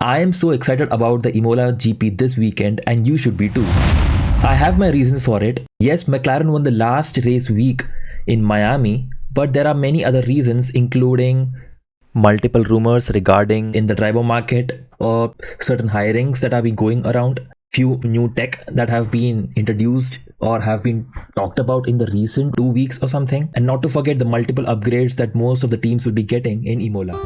I am so excited about the Imola GP this weekend, and you should be too. I have my reasons for it. Yes, McLaren won the last race week in Miami, but there are many other reasons, including multiple rumors regarding in the driver market or certain hirings that have been going around, few new tech that have been introduced or have been talked about in the recent 2 weeks or something, and not to forget the multiple upgrades that most of the teams will be getting in Imola.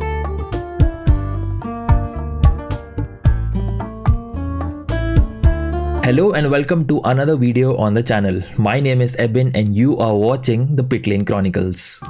Hello and welcome to another video on the channel. My name is Ebin and you are watching the Pit Lane Chronicles.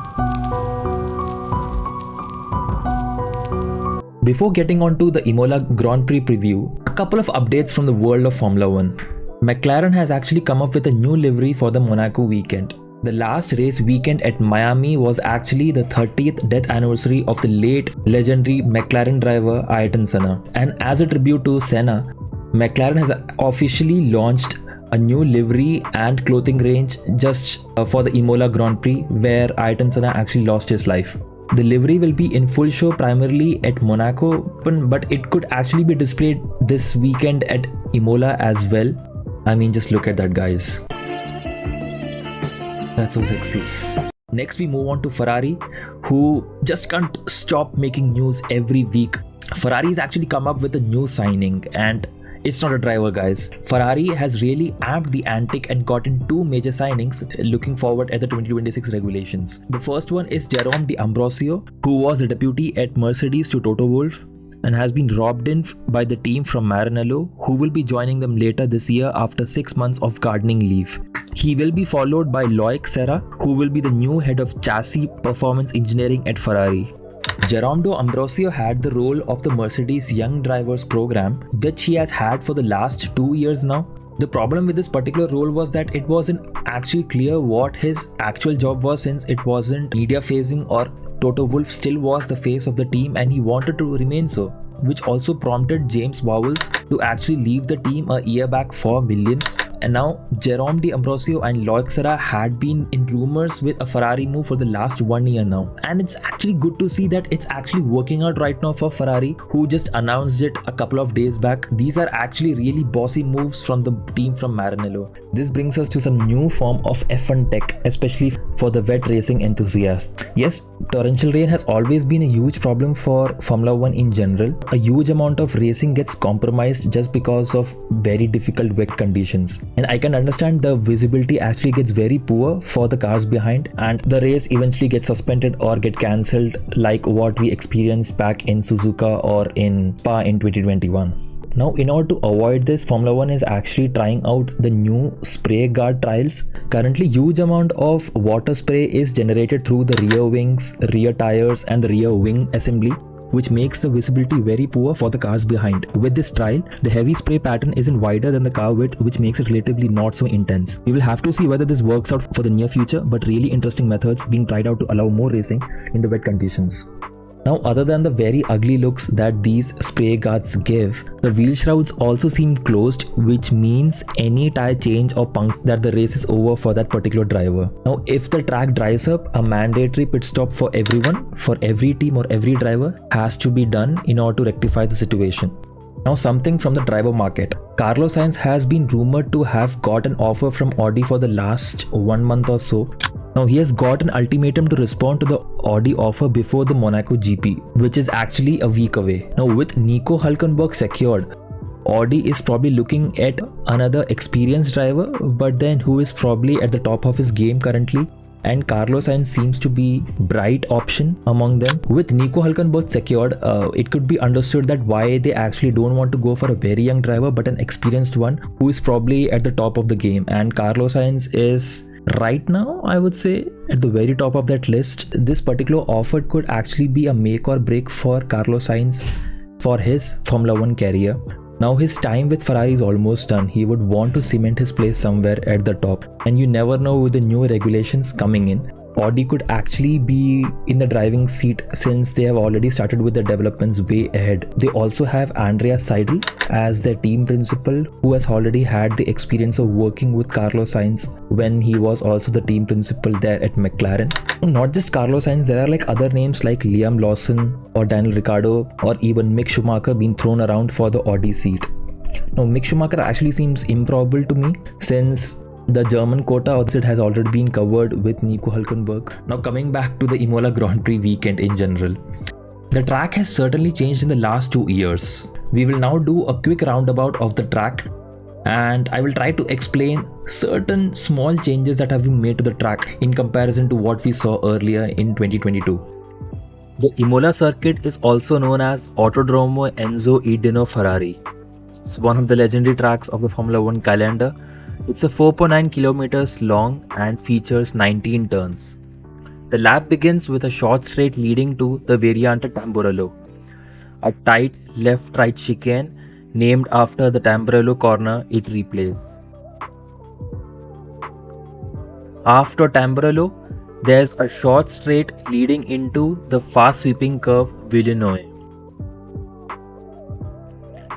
Before getting on to the Imola Grand Prix preview, a couple of updates from the world of Formula 1. McLaren has actually come up with a new livery for the Monaco weekend. The last race weekend at Miami was actually the 30th death anniversary of the late legendary McLaren driver Ayrton Senna. And as a tribute to Senna, McLaren has officially launched a new livery and clothing range just for the Imola Grand Prix, where Ayrton Senna actually lost his life. The livery will be in full show primarily at Monaco, but it could actually be displayed this weekend at Imola as well. I mean, just look at that, guys. That's so sexy. Next, we move on to Ferrari, who just can't stop making news every week. Ferrari has actually come up with a new signing, and it's not a driver, guys. Ferrari has really amped the antic and gotten two major signings looking forward at the 2026 regulations. The first one is Jerome D'Ambrosio, who was a deputy at Mercedes to Toto Wolff and has been robbed in by the team from Maranello, who will be joining them later this year after 6 months of gardening leave. He will be followed by Loic Serra, who will be the new head of chassis performance engineering at Ferrari. Jerome D'Ambrosio had the role of the Mercedes Young Drivers program, which he has had for the last 2 years now. The problem with this particular role was that it wasn't actually clear what his actual job was, since it wasn't media facing, or Toto Wolff still was the face of the team and he wanted to remain so, which also prompted James Vowles to actually leave the team a year back for Williams. And now Jerome D'Ambrosio and Loic Serra had been in rumors with a Ferrari move for the last 1 year now, and it's actually good to see that it's actually working out right now for Ferrari, who just announced it a couple of days back. These are actually really bossy moves from the team from Maranello. This brings us to some new form of F1 tech, especially for the wet racing enthusiasts. Yes, torrential rain has always been a huge problem for Formula 1 in general. A huge amount of racing gets compromised just because of very difficult wet conditions. And I can understand the visibility actually gets very poor for the cars behind, and the race eventually gets suspended or get cancelled, like what we experienced back in Suzuka or in Spa in 2021. Now, in order to avoid this, Formula 1 is actually trying out the new spray guard trials. Currently, huge amount of water spray is generated through the rear wings, rear tires and the rear wing assembly, which makes the visibility very poor for the cars behind. With this trial, the heavy spray pattern isn't wider than the car width, which makes it relatively not so intense. We will have to see whether this works out for the near future, but really interesting methods being tried out to allow more racing in the wet conditions. Now, other than the very ugly looks that these spray guards give, the wheel shrouds also seem closed, which means any tire change or puncture that the race is over for that particular driver. Now, if the track dries up, a mandatory pit stop for everyone, for every team or every driver, has to be done in order to rectify the situation. Now, something from the driver market. Carlos Sainz has been rumored to have got an offer from Audi for the last 1 month or so. Now, he has got an ultimatum to respond to the Audi offer before the Monaco GP, which is actually a week away. Now, with Nico Hülkenberg secured, Audi is probably looking at another experienced driver, but then who is probably at the top of his game currently, and Carlos Sainz seems to be bright option among them. With Nico Hülkenberg secured, it could be understood that why they actually don't want to go for a very young driver but an experienced one who is probably at the top of the game, and Carlos Sainz is right now, I would say, at the very top of that list. This particular offer could actually be a make or break for Carlos Sainz for his Formula 1 career. Now, his time with Ferrari is almost done. He would want to cement his place somewhere at the top, and you never know with the new regulations coming in Audi could actually be in the driving seat since they have already started with the developments way ahead. They also have Andrea Seidel as their team principal, who has already had the experience of working with Carlos Sainz when he was also the team principal there at McLaren. Not just Carlos Sainz, there are like other names like Liam Lawson or Daniel Ricciardo or even Mick Schumacher being thrown around for the Audi seat. Now, Mick Schumacher actually seems improbable to me since the German quota of it has already been covered with Nico Hülkenberg. Now, coming back to the Imola Grand Prix weekend in general, the track has certainly changed in the last 2 years. We will now do a quick roundabout of the track, and I will try to explain certain small changes that have been made to the track in comparison to what we saw earlier in 2022. The Imola circuit is also known as Autodromo Enzo E. Dino Ferrari. It's one of the legendary tracks of the Formula 1 calendar. It's a 4.9 kilometers long and features 19 turns. The lap begins with a short straight leading to the Variante Tamburello, a tight left-right chicane named after the Tamburello corner it replays. After Tamburello, there's a short straight leading into the fast-sweeping curve Villeneuve.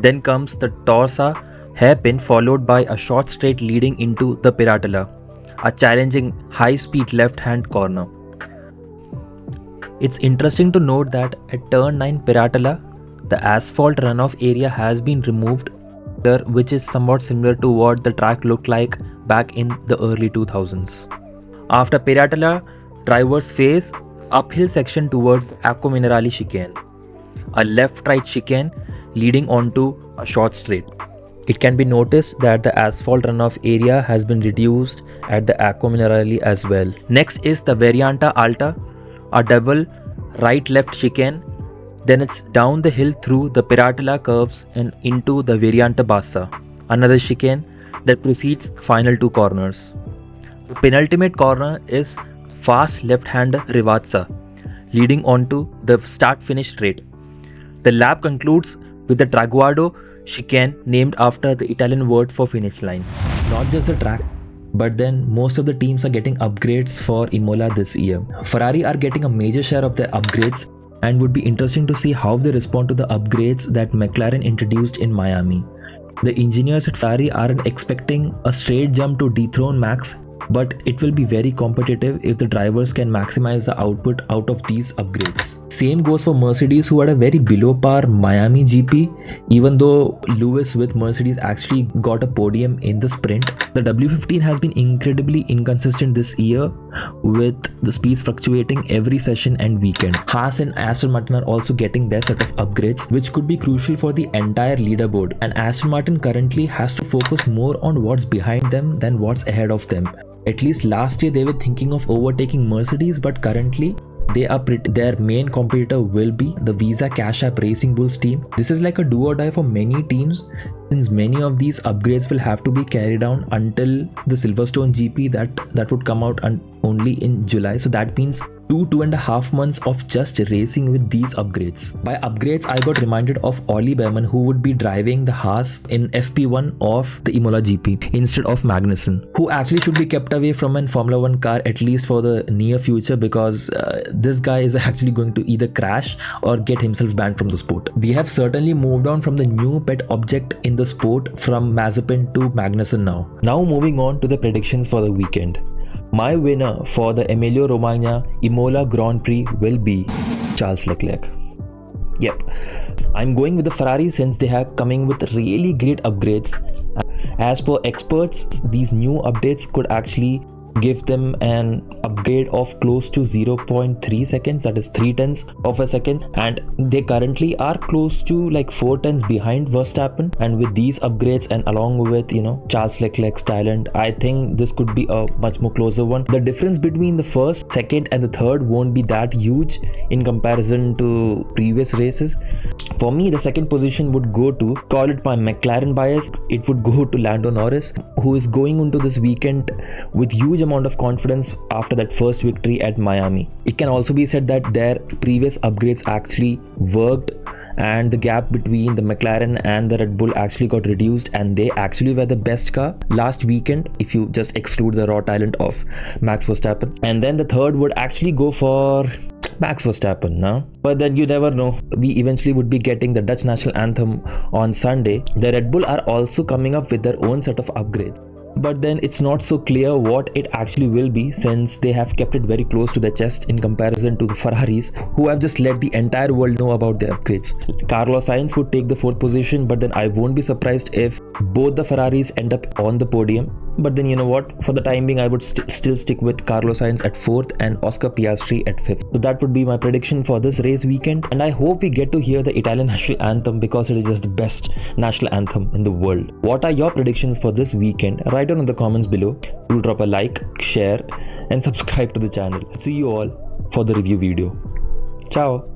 Then comes the Torsa hairpin followed by a short straight leading into the Piratella, a challenging high-speed left-hand corner. It's interesting to note that at turn 9 Piratella, the asphalt runoff area has been removed, which is somewhat similar to what the track looked like back in the early 2000s. After Piratella, drivers face uphill section towards Acqua Minerali chicane, a left-right chicane leading onto a short straight. It can be noticed that the asphalt runoff area has been reduced at the Acqua Minerali as well. Next is the Variante Alta, a double right-left chicane. Then it's down the hill through the Piratella curves and into the Variante Bassa, another chicane that precedes the final 2 corners. The penultimate corner is fast left-hander Rivazza, leading onto the start-finish straight. The lap concludes with the Traguardo chicane named after the Italian word for finish line. Not just the track, but then most of the teams are getting upgrades for Imola this year. Ferrari are getting a major share of their upgrades, and would be interesting to see how they respond to the upgrades that McLaren introduced in Miami. The engineers at Ferrari aren't expecting a straight jump to dethrone Max, but it will be very competitive if the drivers can maximize the output out of these upgrades. Same goes for Mercedes, who had a very below par Miami GP, even though Lewis with Mercedes actually got a podium in the sprint. The W15 has been incredibly inconsistent this year, with the speeds fluctuating every session and weekend. Haas and Aston Martin are also getting their set of upgrades, which could be crucial for the entire leaderboard, and Aston Martin currently has to focus more on what's behind them than what's ahead of them. At least last year they were thinking of overtaking Mercedes, but currently their main competitor will be the Visa Cash App Racing Bulls team. This is like a do or die for many teams, since many of these upgrades will have to be carried on until the Silverstone GP that would come out only in July. So that means 2.5 months of just racing with these upgrades. By upgrades, I got reminded of Ollie Behrman, who would be driving the Haas in FP1 of the Imola GP instead of Magnussen, who actually should be kept away from a Formula 1 car at least for the near future, because this guy is actually going to either crash or get himself banned from the sport. We have certainly moved on from the new pet object in the sport from Mazepin to Magnussen now. Now moving on to the predictions for the weekend. My winner for the Emilio Romagna Imola Grand Prix will be Charles Leclerc. Yep, I'm going with the Ferrari since they are coming with really great upgrades. As per experts, these new updates could actually give them an upgrade of close to 0.3 seconds, that is 3/10 of a second, and they currently are close to like 4/10 behind Verstappen. And with these upgrades and along with Charles Leclerc's talent, I think this could be a much more closer one. The difference between the first, second and the third won't be that huge in comparison to previous races. For me, the second position would go to, call it my McLaren bias, it would go to Lando Norris, who is going into this weekend with huge amount of confidence after that first victory at Miami. It can also be said that their previous upgrades actually worked, and the gap between the McLaren and the Red Bull actually got reduced, and they actually were the best car last weekend if you just exclude the raw talent of Max Verstappen. And then the third would actually go for Max Verstappen now. But then you never know. We eventually would be getting the Dutch national anthem on Sunday. The Red Bull are also coming up with their own set of upgrades. But then it's not so clear what it actually will be, since they have kept it very close to their chest in comparison to the Ferraris, who have just let the entire world know about their upgrades. Carlos Sainz would take the 4th position, but then I won't be surprised if both the Ferraris end up on the podium. But then you know what, for the time being I would still stick with Carlos Sainz at 4th and Oscar Piastri at 5th. So that would be my prediction for this race weekend, and I hope we get to hear the Italian national anthem, because it is just the best national anthem in the world. What are your predictions for this weekend? Write down in the comments below. Do drop a like, share and subscribe to the channel. See you all for the review video. Ciao.